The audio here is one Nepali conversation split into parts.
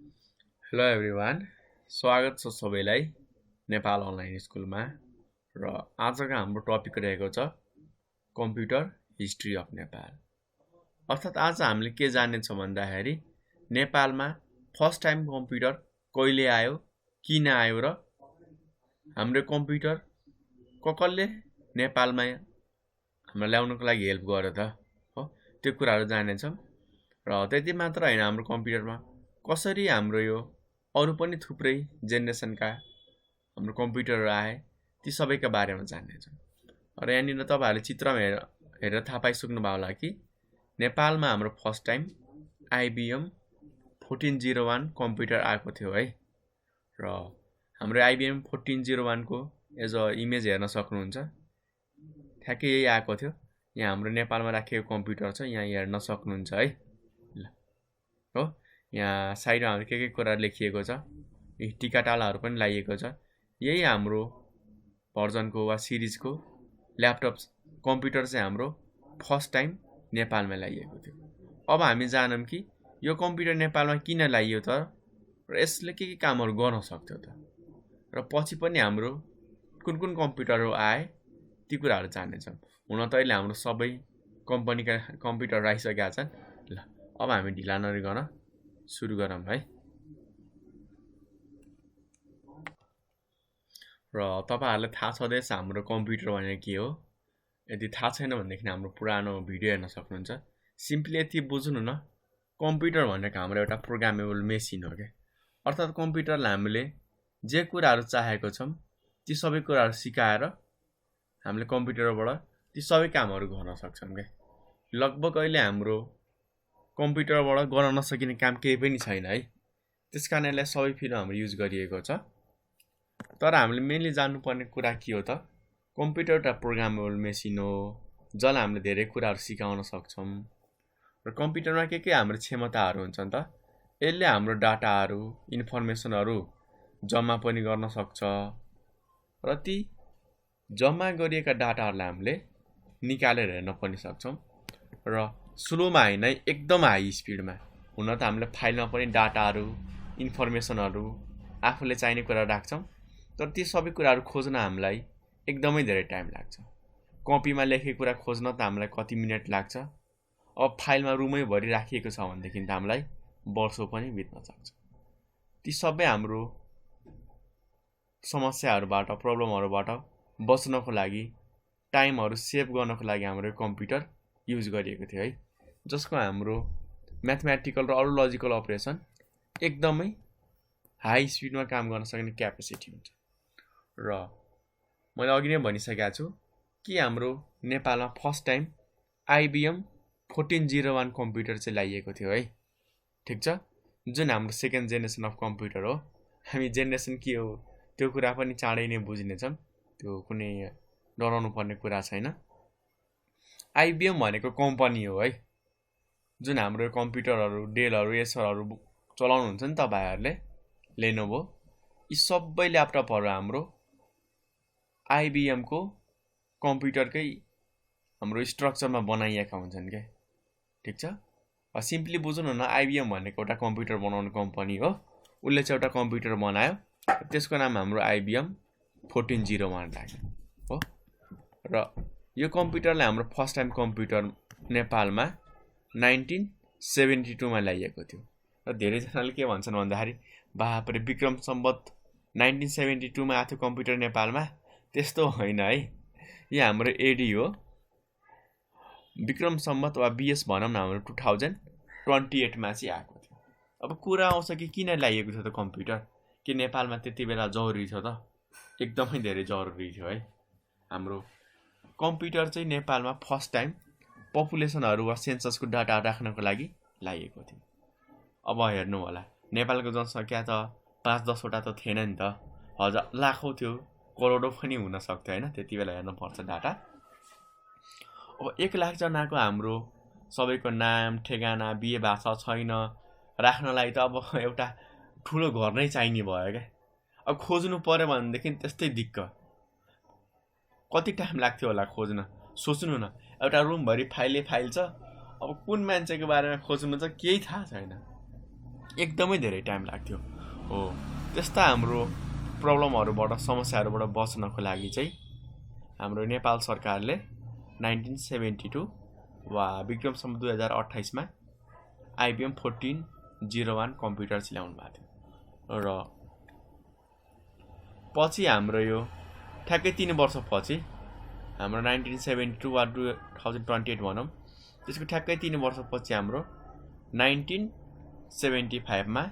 हेलो एभ्रिवान, स्वागत छ सबैलाई नेपाल अनलाइन स्कुलमा। र आजको हाम्रो टपिक रहेको छ कम्प्युटर हिस्ट्री अफ नेपाल। अर्थात् आज हामीले के जान्नेछौँ भन्दाखेरि नेपालमा फर्स्ट टाइम कम्प्युटर कहिले आयो, किन आयो र हाम्रो कम्प्युटर कसले नेपालमा हाम्रो ल्याउनको लागि हेल्प गर्यो त हो, त्यो कुराहरू जान्नेछौँ। र त्यति मात्र हैन, हाम्रो कम्प्युटरमा कसरी हाम्रो यो अरु पनि थुप्रै जेनेरेसनका हाम्रो कम्प्युटरहरू आए, ती सबैका बारेमा जान्नेछौँ। र यहाँनिर तपाईहरुले चित्रमा हेरेर थाहा पाइसक्नु भयो होला कि नेपालमा हाम्रो फर्स्ट टाइम IBM 1401 कम्प्युटर आएको थियो है। र हाम्रो IBM 1401 को एज अ इमेज हेर्न सक्नुहुन्छ, ठ्याक्कै यही आएको थियो। यहाँ हाम्रो नेपालमा राखेको कम्प्युटर छ, यहाँ हेर्न सक्नुहुन्छ है। ल हो, यहाँ साइडमा हाम्रो के कुरा लेखिएको छ, टिकाटालाहरू पनि लागिएको छ। यही हाम्रो भर्जनको वा सिरिजको ल्यापटप कम्प्युटर चाहिँ हाम्रो फर्स्ट टाइम नेपालमा ल्याइएको थियो। अब हामी जानौँ कि यो कम्प्युटर नेपालमा किन ल्याइयो त, र यसले के कामहरू गर्न सक्थ्यो त, र पछि पनि हाम्रो कुन कुन कम्प्युटरहरू आए, ती कुराहरू जान्नेछौँ। हुन त अहिले हाम्रो सबै कम्पनीका कम्प्युटर आइसकेका छन्। ल अब हामी ढिला नगरिकन सुरु गरौँ है। र तपाईहरुलाई थाहा छँदैछ हाम्रो कम्प्युटर भनेको के हो। यदि थाहा छैन भनेदेखि हाम्रो पुरानो भिडियो हेर्न सक्नुहुन्छ। सिम्पली यति बुझ्नु न, कम्प्युटर भनेको हाम्रो एउटा प्रोग्रामेबल मेसिन हो के। अर्थात् कम्प्युटरलाई हामीले जे कुराहरू चाहेको छौं ती सबै कुराहरू सिकाएर हामीले कम्प्युटरबाट ती सबै कामहरू गर्न सक्छौं के। लगभग अहिले हाम्रो कम्प्युटरबाट गर्न नसकिने काम केही पनि छैन है। त्यसकारण यसलाई सबै फिल्ड हाम्रो युज गरिएको छ। तर हामीले मेनली जान्नुपर्ने कुरा के हो त, कम्प्युटर एउटा प्रोग्रामेबल मेसिन हो जसलाई हामीले धेरै कुराहरू सिकाउन सक्छौं। र कम्प्युटरमा के हाम्रो क्षमताहरू हुन्छन् त, यसले हाम्रो डाटाहरू, इन्फर्मेसनहरू जम्मा पनि गर्न सक्छ, र ती जम्मा गरिएका डाटाहरूलाई हामीले निकालेर हेर्न पनि सक्छौं। र स्लोमा हैन, एकदम हाई स्पिडमा। हुन त हामीले फाइलमा पनि डाटाहरू, इन्फर्मेसनहरू, आफूले चाहिने कुरा राख्छौं, तर ती सबै कुराहरू खोज्न हामीलाई एकदमै धेरै टाइम लाग्छ। कपीमा लेखेको कुरा खोज्न त हामीलाई कति मिनेट लाग्छ, अब फाइलमा रुमै भरि राखिएको छ भनेदेखि त हामीलाई वर्षौं पनि बित्न सक्छ। ती सबै हाम्रो समस्याहरूबाट, प्रब्लमहरूबाट बच्नको लागि, टाइमहरू सेभ गर्नको लागि हाम्रो कम्प्युटर युज गरिएको थियो है, जसको हाम्रो म्याथमेटिकल र अरु लजिकल अपरेसन एकदमै हाई स्पिडमा काम गर्न सक्ने क्यापेसिटी हुन्छ। र मैले अघि नै भनिसकेको छु कि हाम्रो नेपालमा फर्स्ट टाइम IBM 1401 कम्प्युटर चाहिँ ल्याइएको थियो है। ठिक छ, जुन हाम्रो सेकेन्ड जेनेरेसन अफ कम्प्युटर हो। हामी जेनेरेसन के हो त्यो कुरा पनि चाँडै नै बुझ्नेछौँ, त्यो कुनै डराउनु पर्ने कुरा छैन। IBM भनेको कम्पनी हो है, जुन हाम्रो कम्प्युटरहरू, डेलहरू, एसरहरू चलाउनुहुन्छ नि तपाईहरुले, लेनोभो, यी सबै ल्यापटपहरू हाम्रो IBM को कम्प्युटरकै हाम्रो स्ट्रक्चरमा बनाइएका हुन्छन् के। ठीक छ, सिम्पली बुझ्नु न, IBM भनेको एउटा कम्प्युटर बनाउने कम्पनी हो। उसले चाहिँ एउटा कम्प्युटर बनायो, त्यसको नाम हाम्रो IBM 1401 राख्यो हो। र यो कम्प्युटरले हाम्रो फर्स्ट टाइम कम्प्युटर नेपालमा 1972 मा ल्याइएको थियो। र धेरैजनाले के भन्छन् भन्दाखेरि, बापरे विक्रम सम्वत 1972 मा आएको कम्प्युटर नेपालमा। त्यस्तो होइन है, यो हाम्रो एडी हो। विक्रम सम्वत वा BS भनौँ न, हाम्रो 2028 मा चाहिँ आएको थियो। अब कुरा आउँछ कि किन ल्याइएको थियो त कम्प्युटर, कि नेपालमा त्यति बेला जरुरी थियो त? एकदमै धेरै जरुरी थियो है। हाम्रो कम्प्युटर चाहिँ नेपालमा फर्स्ट टाइम पपुलेसनहरू वा सेन्ससको डाटा राख्नको लागि ल्याइएको थियो। अब हेर्नु होला, नेपालको जनसङ्ख्या त 5-10 वटा त थिएन नि त, हजार लाखौं थियो, करोडौं पनि हुन सक्थ्यो हैन। त्यति बेला हेर्नु पर्छ डाटा। अब 1 लाख जनाको हाम्रो सबैको नाम, ठेगाना, बिहे भाषा छैन, राख्नलाई त अब एउटा ठुलो घर नै चाहिने भयो क्या। अब खोज्नु पर्यो भनेदेखि त्यस्तै दिक्क, कति टाइम लाग्थ्यो होला खोज्न। सोच्नु न, एउटा रुम भरि फाइलै फाइल छ, अब कुन मान्छेको बारेमा खोज्नु छ केही थाहा छैन। एकदमै धेरै टाइम लाग्थ्यो हो। त्यस्ता हाम्रो प्रब्लमहरुबाट समस्याहरुबाट बच्नको लागि चाहिँ हाम्रो नेपाल सरकारले 1972 वा विक्रम सम्वत 2028 मा IBM 1401 कम्प्युटर चाहिँ ल्याउनु भएको थियो र पछि हाम्रो यो ठ्याक्कै 3 वर्ष पछि हाम्रो 1972 वा 2028 भनौं, त्यसको ठ्याक्कै 3 वर्ष पछि हाम्रो 1975 मा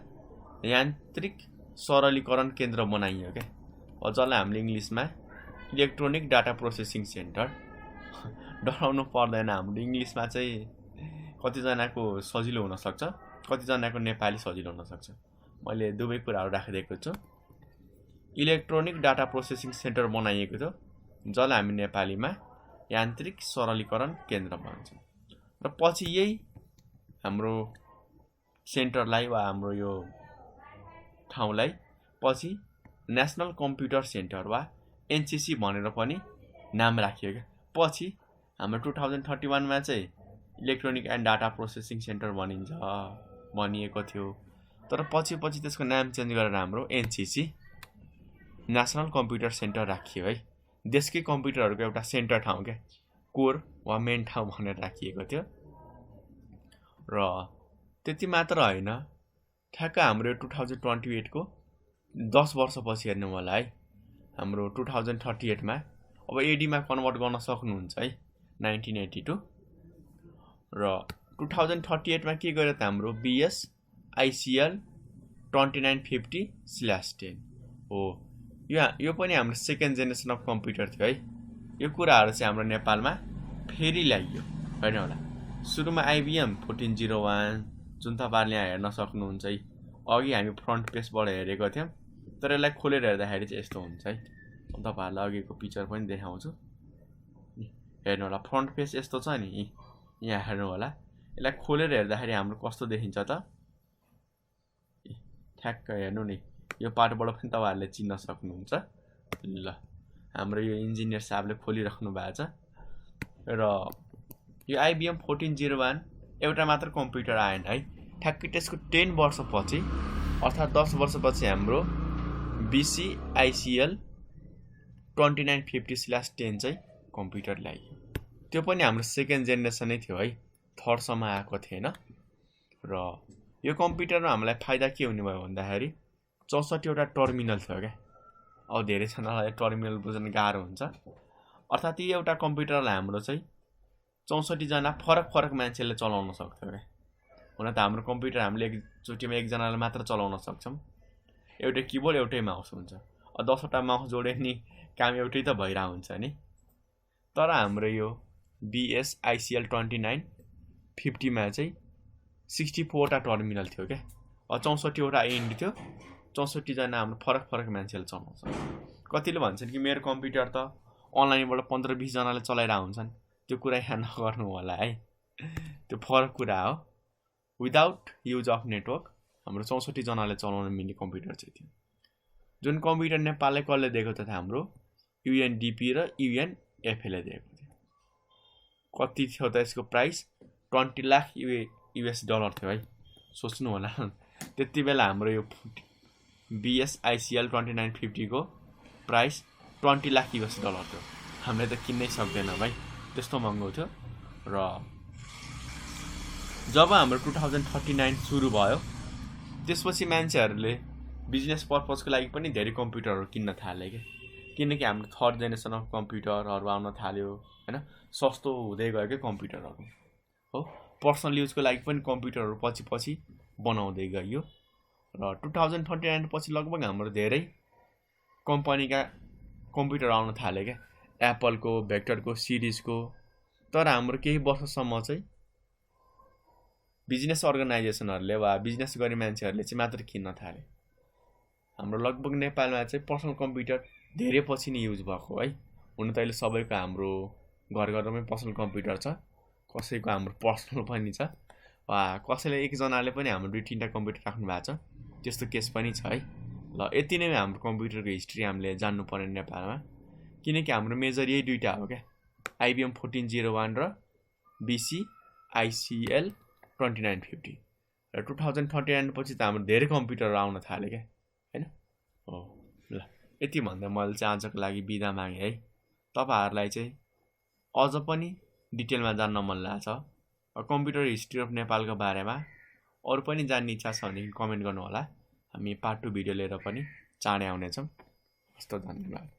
यान्त्रिक सरलीकरण केन्द्र बनाइयो के, जसलाई हामीले इंग्लिशमा इलेक्ट्रोनिक डाटा प्रोसेसिङ सेन्टर। डराउनु पर्दैन, हाम्रो इंग्लिशमा चाहिँ कतिजनाको सजिलो हुन सक्छ, कतिजनाको नेपाली सजिलो हुन सक्छ। मैले दुवै कुराहरु राखिदिएको छु। इलेक्ट्रोनिक डाटा प्रोसेसिङ सेन्टर बनाइएको थियो, जसलाई हामी नेपालीमा यान्त्रिक सरलीकरण केन्द्र भन्छौं। र पछि यही हाम्रो सेन्टरलाई वा हाम्रो यो ठाउँलाई पछि नेशनल कम्प्युटर सेन्टर वा NCC भनेर पनि नाम राखियो के। पछि हाम्रो 2031 मा चाहिँ electronic and data processing centre भनिएको थियो, तर पछि त्यसको नाम चेन्ज गरेर हाम्रो NCC नेशनल कम्प्युटर सेन्टर राखियो है। देशकै कम्प्युटरहरुको एउटा सेन्टर ठाउँ के, कोर वा मेन ठाउँ भनेर राखिएको थियो। र त्यति मात्र हैन, ठ्याक्क हाम्रो 2028 को 10 वर्ष पछि हेर्नु होला है, हाम्रो 2038 मा अब AD मा कन्भर्ट गर्न सक्नुहुन्छ है 1982। र 2038 मा के गर्यो त हाम्रो BS ICL 2950/10 हो। यो पनि हाम्रो सेकेन्ड जेनेरेसन अफ कम्प्युटर थियो है। यो कुराहरु चाहिँ हाम्रो नेपालमा फेरि ल्याइयो हैन होला। सुरुमा IBM 1401 जुन तपाईहरुले यहाँ हेर्न सक्नुहुन्छ है, अघि हामी फ्रन्ट पेजबाट हेरेको थियौं, तर यसलाई खोलेर हेर्दाखेरि चाहिँ यस्तो हुन्छ है। तपाईहरुलाई अघिको पिक्चर पनि देखाउँछु, हेर्नु होला। फ्रन्ट पेज यस्तो छ नि, यहाँ हेर्नु होला। यसलाई खोलेर हेर्दाखेरि हाम्रो कस्तो देखिन्छ त, ठ्याक्क हेर्नु नि, यो पार्टबाट पनि तपाईहरुले चिन्न सक्नुहुन्छ। ल हाम्रो यो इन्जिनियर साहबले खोलिराख्नु भएको छ। र यो IBM 1401 एउटा मात्र कम्प्युटर आएन है, ठ्याक्कै त्यसको 10 वर्ष पछि अर्थात् 10 वर्ष पछि हाम्रो BC ICL 2950/10 चाहिँ कम्प्युटर ल्याइयो। त्यो पनि हाम्रो सेकेन्ड जेनेरेसनै थियो है, थर्ड सम्म आएको थिएन। र यो कम्प्युटरमा हामीलाई फाइदा के हुने भयो भन्दाखेरि 64 वटा टर्मिनल थियो के। अब धेरै जनालाई टर्मिनल बुझ्न गाह्रो हुन्छ, अर्थात् यो एउटा कम्प्युटरलाई हाम्रो चाहिँ 64 जना फरक मान्छेले चलाउन सक्थ्यो के। हुन त हाम्रो कम्प्युटर हामीले एकचोटीमा एक जनाले मात्र चलाउन सक्छौं, एउटै किबोर्ड एउटै माउस हुन्छ। 10 वटा माउस जोडे नि काम एउटै त भइरा हुन्छ नि। तर हाम्रो यो BS ICL 2950 मा चाहिँ 64 वटा टर्मिनल थियो के, 64 वटा एन्ड थियो। 64 जना हाम्रो फरक मान्छेले चलाउँछ। कतिले भन्छन् कि मेरो कम्प्युटर त अनलाइनबाट 15-20 जनाले चलाइरा हुन्छन्, त्यो कुरा यहाँ नगर्नु होला है, त्यो फरक कुरा हो। विदाउट युज अफ नेटवर्क हाम्रो 64 जनाले चलाउन मिल्ने कम्प्युटर चाहिँ थियो। जुन कम्प्युटर नेपालले कसले दिएको थियो हाम्रो UNDP र UNFA ले दिएको थियो। कति थियो त यसको प्राइस? 20 लाख US डलर थियो है। सोच्नु होला, त्यति बेला हाम्रो यो BS ICL 2950 को प्राइस 20 लाख US डलर थियो। हामीले त किन्नै सक्दैनौँ भाइ, त्यस्तो महँगो थियो। र जब हाम्रो 2039 सुरु भयो, त्यसपछि मान्छेहरूले बिजनेस पर्पजको लागि पनि धेरै कम्प्युटरहरू किन्न थाले के, किनकि हाम्रो थर्ड जेनेरेसन अफ कम्प्युटरहरू आउन थाल्यो हैन, सस्तो हुँदै गयो के कम्प्युटरहरू हो। पर्सनल युजको लागि पनि कम्प्युटरहरू पछि बनाउँदै गयो। र 2039 पछि लगभग हाम्रो धेरै कम्पनीका कम्प्युटर आउन थाले के, एप्पलको, भेक्टरको, सिरिजको। तर हाम्रो केही वर्षसम्म चाहिँ बिजनेस अर्गनाइजेसनहरूले वा बिजनेस गर्ने मान्छेहरूले चाहिँ मात्र किन्न थाले। हाम्रो लगभग नेपालमा चाहिँ पर्सनल कम्प्युटर धेरै पछि नै युज भएको है। हुन त अहिले सबैको हाम्रो घरमै पर्सनल कम्प्युटर छ, कसैको हाम्रो पर्सनल पनि छ, वा कसैले एकजनाले पनि हाम्रो 2-3टा कम्प्युटर राख्नु भएको छ, त्यस्तो केस पनि छ है। ल यति नै हाम्रो कम्प्युटरको हिस्ट्री हामीले जान्नु पर्ने नेपालमा, किनकि हाम्रो मेजर यही दुईटा हो क्या, IBM 1401 र BC ICL 2950। र 2029 पछि त हाम्रो धेरै कम्प्युटरहरू आउन थाल्यो क्या हैन हो ल यति भन्दा मैले चाहिँ आजको लागि बिदा मागे है तपाईहरुलाई चाहिँ अझ पनि डिटेलमा जान्न मन लाग्छ कम्प्युटर हिस्ट्री अफ नेपालको बारेमा अरु पनि जान्ने इच्छा छ भने कमेन्ट गर्नु होला हामी पार्ट 2 भिडियो लिएर पनि चाँडै आउने छौं हस्त धन्यवाद